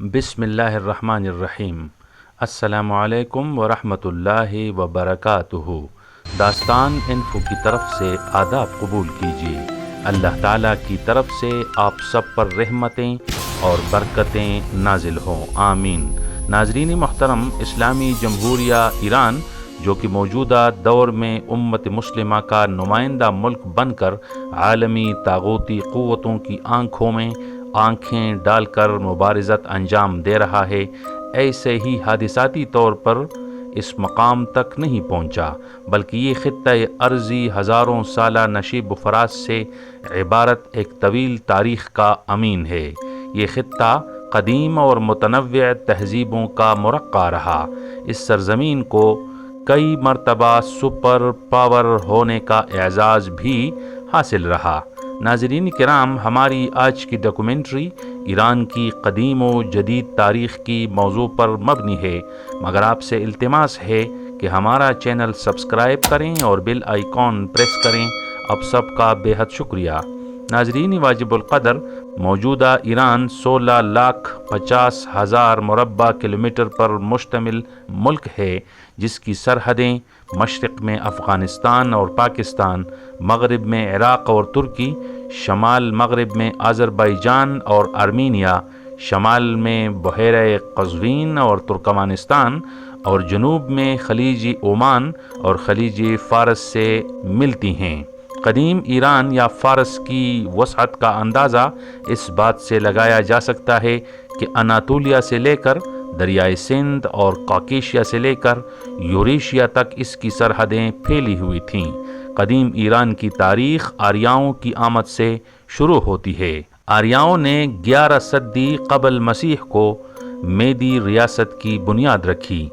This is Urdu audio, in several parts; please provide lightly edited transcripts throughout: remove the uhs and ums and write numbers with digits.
بسم اللہ الرحمن الرحیم۔ السلام علیکم ورحمۃ اللہ وبرکاتہ۔ داستان انفو کی طرف سے آداب قبول کیجیے۔ اللہ تعالیٰ کی طرف سے آپ سب پر رحمتیں اور برکتیں نازل ہوں، آمین۔ ناظرین محترم، اسلامی جمہوریہ ایران جو کہ موجودہ دور میں امت مسلمہ کا نمائندہ ملک بن کر عالمی طاغوتی قوتوں کی آنکھوں میں آنکھیں ڈال کر مبارزت انجام دے رہا ہے، ایسے ہی حادثاتی طور پر اس مقام تک نہیں پہنچا، بلکہ یہ خطہ ارضی ہزاروں سالہ نشیب و فراز سے عبارت ایک طویل تاریخ کا امین ہے۔ یہ خطہ قدیم اور متنوع تہذیبوں کا مرقع رہا۔ اس سرزمین کو کئی مرتبہ سپر پاور ہونے کا اعزاز بھی حاصل رہا۔ ناظرین کرام، ہماری آج کی ڈاکومنٹری ایران کی قدیم و جدید تاریخ کی موضوع پر مبنی ہے، مگر آپ سے التماس ہے کہ ہمارا چینل سبسکرائب کریں اور بیل آئیکن پریس کریں۔ آپ سب کا بے حد شکریہ۔ ناظرین واجب القدر، موجودہ ایران 16,50,000 مربع کلومیٹر پر مشتمل ملک ہے، جس کی سرحدیں مشرق میں افغانستان اور پاکستان، مغرب میں عراق اور ترکی، شمال مغرب میں آذربائیجان اور آرمینیا، شمال میں بحیرہ قزوین اور ترکمانستان، اور جنوب میں خلیج عمان اور خلیج فارس سے ملتی ہیں۔ قدیم ایران یا فارس کی وسعت کا اندازہ اس بات سے لگایا جا سکتا ہے کہ اناطولیہ سے لے کر دریائے سندھ اور کاکیشیا سے لے کر یوریشیا تک اس کی سرحدیں پھیلی ہوئی تھیں۔ قدیم ایران کی تاریخ آریاؤں کی آمد سے شروع ہوتی ہے۔ آریاؤں نے 11 صدی قبل مسیح کو میدی ریاست کی بنیاد رکھی۔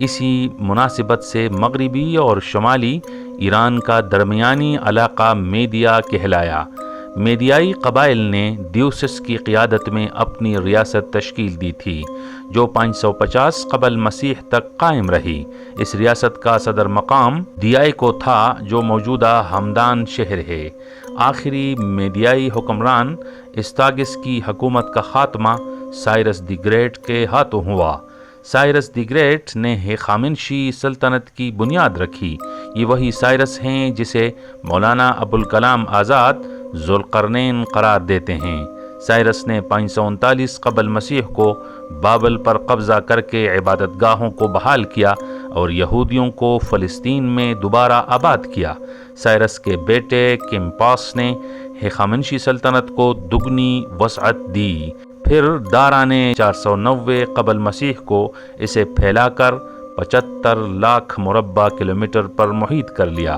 اسی مناسبت سے مغربی اور شمالی ایران کا درمیانی علاقہ میدیا کہلایا۔ میدیائی قبائل نے دیوسس کی قیادت میں اپنی ریاست تشکیل دی تھی، جو 550 قبل مسیح تک قائم رہی۔ اس ریاست کا صدر مقام دیائی کو تھا، جو موجودہ ہمدان شہر ہے۔ آخری میدیائی حکمران استاگس کی حکومت کا خاتمہ سائرس دی گریٹ کے ہاتھوں ہوا۔ سائرس دی گریٹ نے ہخامنشی سلطنت کی بنیاد رکھی۔ یہ وہی سائرس ہیں جسے مولانا ابوالکلام آزاد ذوالقرنین قرار دیتے ہیں۔ سائرس نے 539 قبل مسیح کو بابل پر قبضہ کر کے عبادت گاہوں کو بحال کیا اور یہودیوں کو فلسطین میں دوبارہ آباد کیا۔ سائرس کے بیٹے کیمپاس نے ہخامنشی سلطنت کو دگنی وسعت دی۔ پھر دارا نے 490 قبل مسیح کو اسے پھیلا کر 75 لاکھ مربع کلومیٹر پر محیط کر لیا۔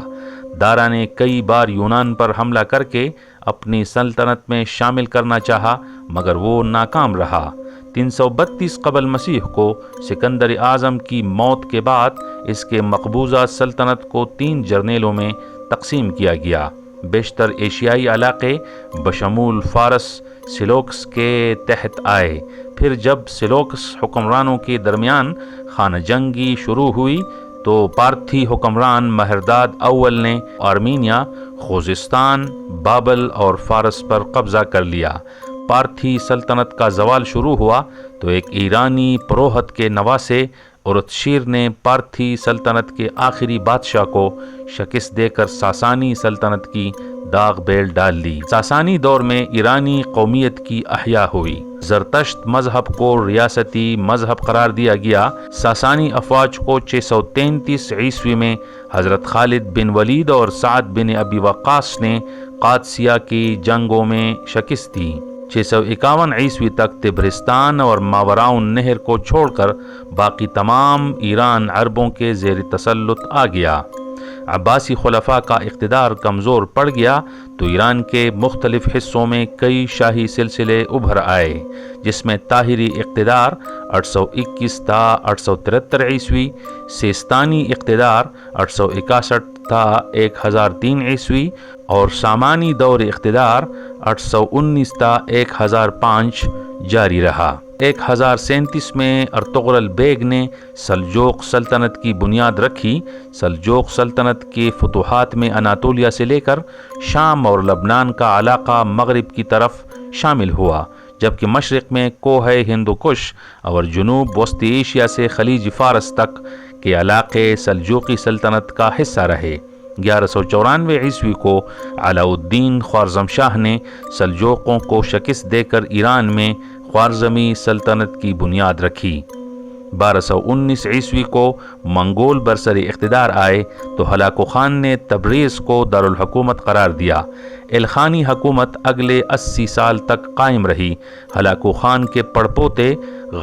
دارا نے کئی بار یونان پر حملہ کر کے اپنی سلطنت میں شامل کرنا چاہا، مگر وہ ناکام رہا۔ 332 قبل مسیح کو سکندر اعظم کی موت کے بعد اس کے مقبوضہ سلطنت کو 3 جرنیلوں میں تقسیم کیا گیا۔ بیشتر ایشیائی علاقے بشمول فارس سیلوکس کے تحت آئے۔ پھر جب سیلوکس حکمرانوں کے درمیان خانہ جنگی شروع ہوئی تو پارتھی حکمران مہرداد اول نے آرمینیا، خوزستان، بابل اور فارس پر قبضہ کر لیا۔ پارتھی سلطنت کا زوال شروع ہوا تو ایک ایرانی پروہت کے نواسے اورتشیر نے پارتھی سلطنت کے آخری بادشاہ کو شکست دے کر ساسانی سلطنت کی داغ بیل ڈال لی۔ ساسانی دور میں ایرانی قومیت کی احیاء ہوئی۔ زرتشت مذہب کو ریاستی مذہب قرار دیا گیا۔ ساسانی افواج کو 633 عیسوی میں حضرت خالد بن ولید اور سعد بن ابی وقاص نے قادسیہ کی جنگوں میں شکست دی۔ 651 عیسوی تک تبرستان اور ماوراء النہر کو چھوڑ کر باقی تمام ایران عربوں کے زیر تسلط آ گیا۔ عباسی خلفاء کا اقتدار کمزور پڑ گیا تو ایران کے مختلف حصوں میں کئی شاہی سلسلے ابھر آئے، جس میں طاہری اقتدار 821 تا 873 عیسوی، سیستانی اقتدار 861 تا 1003 عیسوی اور سامانی دور اقتدار 819 تا 1005 جاری رہا۔ 1037 میں ارطغرل بیگ نے سلجوق سلطنت کی بنیاد رکھی۔ سلجوق سلطنت کے فتوحات میں اناطولیہ سے لے کر شام اور لبنان کا علاقہ مغرب کی طرف شامل ہوا۔ جبکہ مشرق میں کوہ ہندوکش اور جنوب وسطی ایشیا سے خلیج فارس تک کے علاقے سلجوقی سلطنت کا حصہ رہے۔ 1194 عیسوی کو علاء الدین خوارزم شاہ نے سلجوقوں کو شکست دے کر ایران میں خوارزمی سلطنت کی بنیاد رکھی۔ 1219 عیسوی کو منگول برسری اقتدار آئے تو ہلاکو خان نے تبریز کو دارالحکومت قرار دیا۔ الخانی حکومت اگلے 80 سال تک قائم رہی۔ ہلاکو خان کے پڑپوتے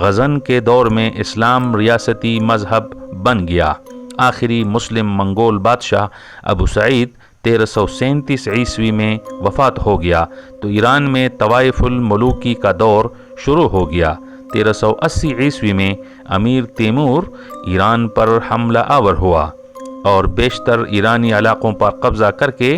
غزن کے دور میں اسلام ریاستی مذہب بن گیا۔ آخری مسلم منگول بادشاہ ابو سعید 1337 عیسوی میں وفات ہو گیا تو ایران میں طوائف الملوکی کا دور شروع ہو گیا۔ 1380 عیسوی میں امیر تیمور ایران پر حملہ آور ہوا اور بیشتر ایرانی علاقوں پر قبضہ کر کے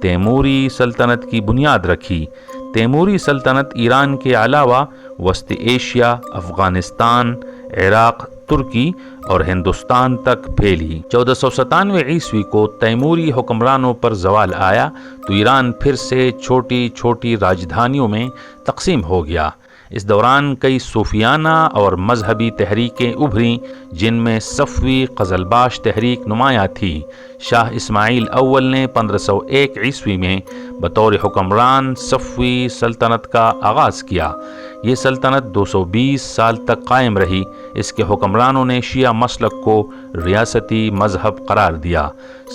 تیموری سلطنت کی بنیاد رکھی۔ تیموری سلطنت ایران کے علاوہ وسط ایشیا، افغانستان، عراق، ترکی اور ہندوستان تک پھیلی۔ 1497 عیسوی کو تیموری حکمرانوں پر زوال آیا تو ایران پھر سے چھوٹی چھوٹی راجدھانیوں میں تقسیم ہو گیا۔ اس دوران کئی صوفیانہ اور مذہبی تحریکیں ابھریں جن میں صفوی قزلباش تحریک نمایاں تھی۔ شاہ اسماعیل اول نے 1501 عیسوی میں بطور حکمران صفوی سلطنت کا آغاز کیا۔ یہ سلطنت 220 سال تک قائم رہی۔ اس کے حکمرانوں نے شیعہ مسلک کو ریاستی مذہب قرار دیا۔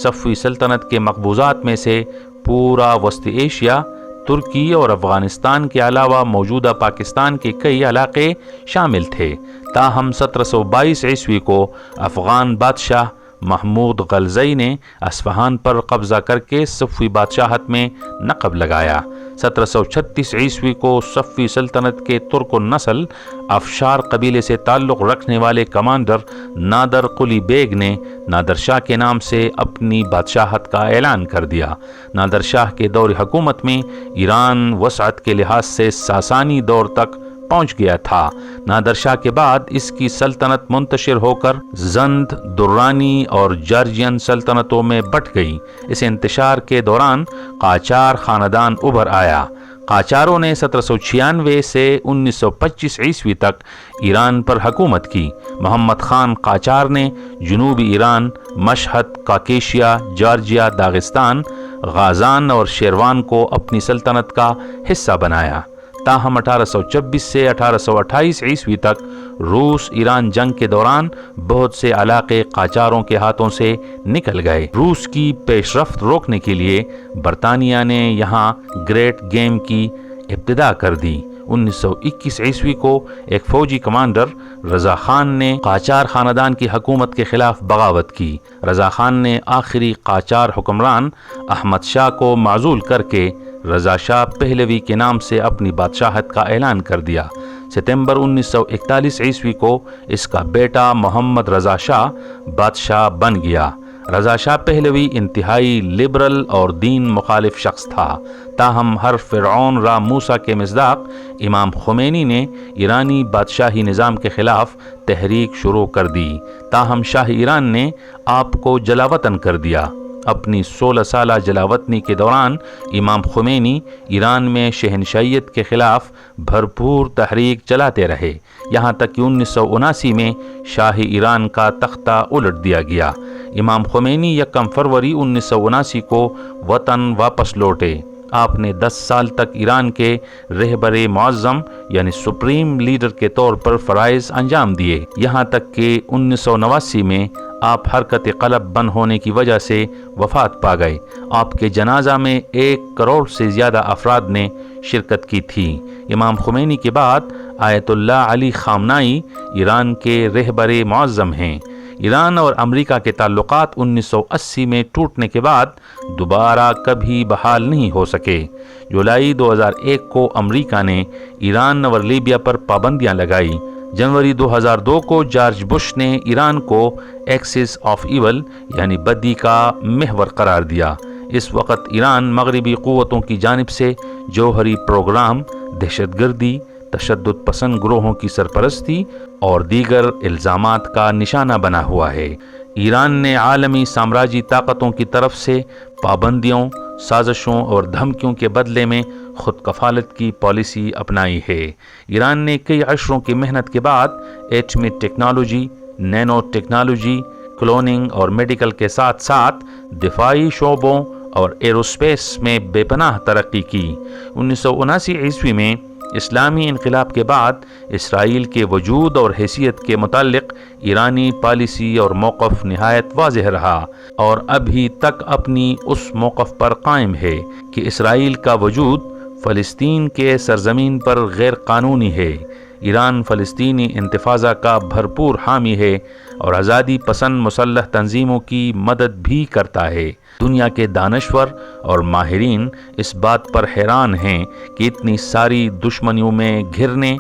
صفوی سلطنت کے مقبوضات میں سے پورا وسط ایشیا، ترکی اور افغانستان کے علاوہ موجودہ پاکستان کے کئی علاقے شامل تھے۔ تاہم 1722 عیسوی کو افغان بادشاہ محمود غلزئی نے اصفہان پر قبضہ کر کے صفوی بادشاہت میں نقب لگایا۔ 1736 عیسوی کو صفوی سلطنت کے ترک النسل افشار قبیلے سے تعلق رکھنے والے کمانڈر نادر قلی بیگ نے نادر شاہ کے نام سے اپنی بادشاہت کا اعلان کر دیا۔ نادر شاہ کے دور حکومت میں ایران وسعت کے لحاظ سے ساسانی دور تک پہنچ گیا تھا۔ نادر شاہ کے بعد اس کی سلطنت منتشر ہو کر زند، درانی اور جارجین سلطنتوں میں بٹ گئی۔ اس انتشار کے دوران قاجار خاندان ابھر آیا۔ قاجاروں نے 1796 سے 1925 عیسوی تک ایران پر حکومت کی۔ محمد خان قاجار نے جنوبی ایران، مشہد، کاکیشیا، جارجیا، داغستان، غازان اور شیروان کو اپنی سلطنت کا حصہ بنایا۔ تاہم 1826 سے 1828 عیسوی تک روس ایران جنگ کے دوران بہت سے علاقے قاجاروں کے ہاتھوں سے نکل گئے۔ روس کی پیش رفت روکنے کے لیے برطانیہ نے یہاں گریٹ گیم کی ابتدا کر دی۔ 1921 عیسوی کو ایک فوجی کمانڈر رضا خان نے قاجار خاندان کی حکومت کے خلاف بغاوت کی۔ رضا خان نے آخری قاجار حکمران احمد شاہ کو معزول کر کے رضا شاہ پہلوی کے نام سے اپنی بادشاہت کا اعلان کر دیا۔ ستمبر 1941 عیسوی کو اس کا بیٹا محمد رضا شاہ بادشاہ بن گیا۔ رضا شاہ پہلوی انتہائی لبرل اور دین مخالف شخص تھا۔ تاہم ہر فرعون را موسیٰ کے مصداق امام خمینی نے ایرانی بادشاہی نظام کے خلاف تحریک شروع کر دی۔ تاہم شاہ ایران نے آپ کو جلاوطن کر دیا۔ اپنی 16 سالہ جلاوطنی کے دوران امام خمینی ایران میں شہنشاہیت کے خلاف بھرپور تحریک چلاتے رہے، یہاں تک کہ 1979 میں شاہی ایران کا تختہ الٹ دیا گیا۔ امام خمینی 1 فروری 1979 کو وطن واپس لوٹے۔ آپ نے 10 سال تک ایران کے رہبر معظم یعنی سپریم لیڈر کے طور پر فرائض انجام دیے، یہاں تک کہ 1989 میں آپ حرکت قلب بند ہونے کی وجہ سے وفات پا گئے۔ آپ کے جنازہ میں 1 کروڑ سے زیادہ افراد نے شرکت کی تھی۔ امام خمینی کے بعد آیت اللہ علی خامنائی ایران کے رہبر معظم ہیں۔ ایران اور امریکہ کے تعلقات 1980 میں ٹوٹنے کے بعد دوبارہ کبھی بحال نہیں ہو سکے۔ جولائی 2001 کو امریکہ نے ایران اور لیبیا پر پابندیاں لگائی۔ جنوری 2002 کو جارج بش نے ایران کو ایکسس آف ایول یعنی بدی کا محور قرار دیا۔ اس وقت ایران مغربی قوتوں کی جانب سے جوہری پروگرام، دہشت گردی، تشدد پسند گروہوں کی سرپرستی اور دیگر الزامات کا نشانہ بنا ہوا ہے۔ ایران نے عالمی سامراجی طاقتوں کی طرف سے پابندیوں، سازشوں اور دھمکیوں کے بدلے میں خود کفالت کی پالیسی اپنائی ہے۔ ایران نے کئی عشروں کی محنت کے بعد ایٹمی ٹیکنالوجی، نینو ٹیکنالوجی، کلوننگ اور میڈیکل کے ساتھ ساتھ دفاعی شعبوں اور ایروسپیس میں بے پناہ ترقی کی۔ 1979 عیسوی میں اسلامی انقلاب کے بعد اسرائیل کے وجود اور حیثیت کے متعلق ایرانی پالیسی اور موقف نہایت واضح رہا، اور ابھی تک اپنی اس موقف پر قائم ہے کہ اسرائیل کا وجود فلسطین کے سرزمین پر غیر قانونی ہے۔ ایران فلسطینی انتفاضہ کا بھرپور حامی ہے اور آزادی پسند مسلح تنظیموں کی مدد بھی کرتا ہے۔ دنیا کے دانشور اور ماہرین اس بات پر حیران ہیں کہ اتنی ساری دشمنیوں میں گھرنے،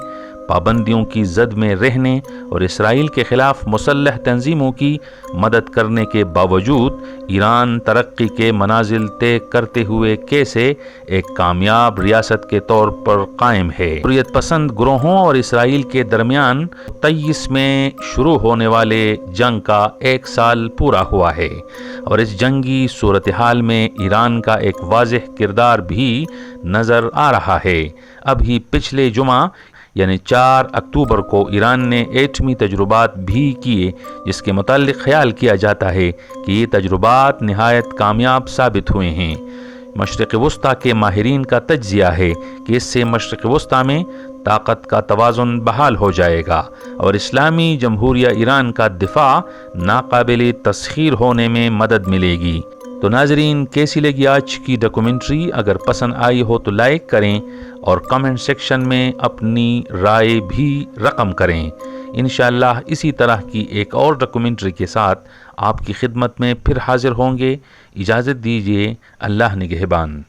پابندیوں کی زد میں رہنے اور اسرائیل کے خلاف مسلح تنظیموں کی مدد کرنے کے باوجود ایران ترقی کے منازل طے کرتے ہوئے کیسے ایک کامیاب ریاست کے طور پر قائم ہے۔ حریت پسند گروہوں اور اسرائیل کے درمیان 23 میں شروع ہونے والے جنگ کا 1 سال پورا ہوا ہے، اور اس جنگی صورتحال میں ایران کا ایک واضح کردار بھی نظر آ رہا ہے۔ ابھی پچھلے جمعہ یعنی 4 اکتوبر کو ایران نے ایٹمی تجربات بھی کیے، جس کے متعلق خیال کیا جاتا ہے کہ یہ تجربات نہایت کامیاب ثابت ہوئے ہیں۔ مشرق وسطیٰ کے ماہرین کا تجزیہ ہے کہ اس سے مشرق وسطیٰ میں طاقت کا توازن بحال ہو جائے گا اور اسلامی جمہوریہ ایران کا دفاع ناقابل تسخیر ہونے میں مدد ملے گی۔ تو ناظرین، کیسی لگی آج کی ڈاکومنٹری؟ اگر پسند آئی ہو تو لائک کریں اور کمنٹ سیکشن میں اپنی رائے بھی رقم کریں۔ انشاءاللہ اسی طرح کی ایک اور ڈاکومنٹری کے ساتھ آپ کی خدمت میں پھر حاضر ہوں گے۔ اجازت دیجیے، اللہ نگہبان۔